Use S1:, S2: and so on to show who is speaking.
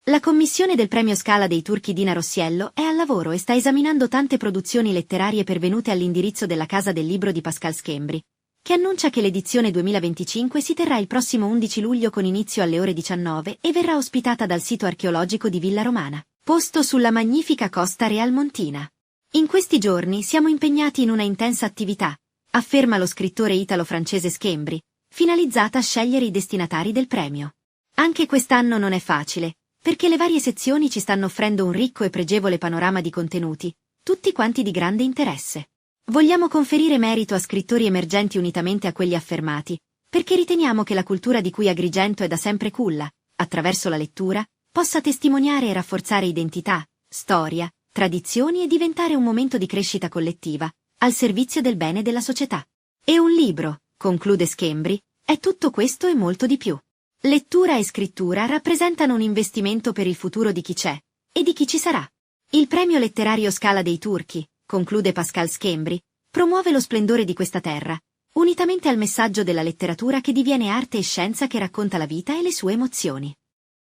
S1: La commissione del premio Scala dei Turchi Dina Rossiello è al lavoro e sta esaminando tante produzioni letterarie pervenute all'indirizzo della Casa del Libro di Pascal Schembri, che annuncia che l'edizione 2025 si terrà il prossimo 11 luglio con inizio alle ore 19 e verrà ospitata dal sito archeologico di Villa Romana, posto sulla magnifica costa realmontina. In questi giorni siamo impegnati in una intensa attività, afferma lo scrittore italo-francese Schembri, finalizzata a scegliere i destinatari del premio. Anche quest'anno non è facile, perché le varie sezioni ci stanno offrendo un ricco e pregevole panorama di contenuti, tutti quanti di grande interesse. Vogliamo conferire merito a scrittori emergenti unitamente a quelli affermati, perché riteniamo che la cultura di cui Agrigento è da sempre culla, attraverso la lettura, possa testimoniare e rafforzare identità, storia, tradizioni e diventare un momento di crescita collettiva, al servizio del bene della società. E un libro, conclude Schembri, è tutto questo e molto di più. Lettura e scrittura rappresentano un investimento per il futuro di chi c'è e di chi ci sarà. Il premio letterario Scala dei Turchi, conclude Pascal Schembri, promuove lo splendore di questa terra, unitamente al messaggio della letteratura che diviene arte e scienza che racconta la vita e le sue emozioni.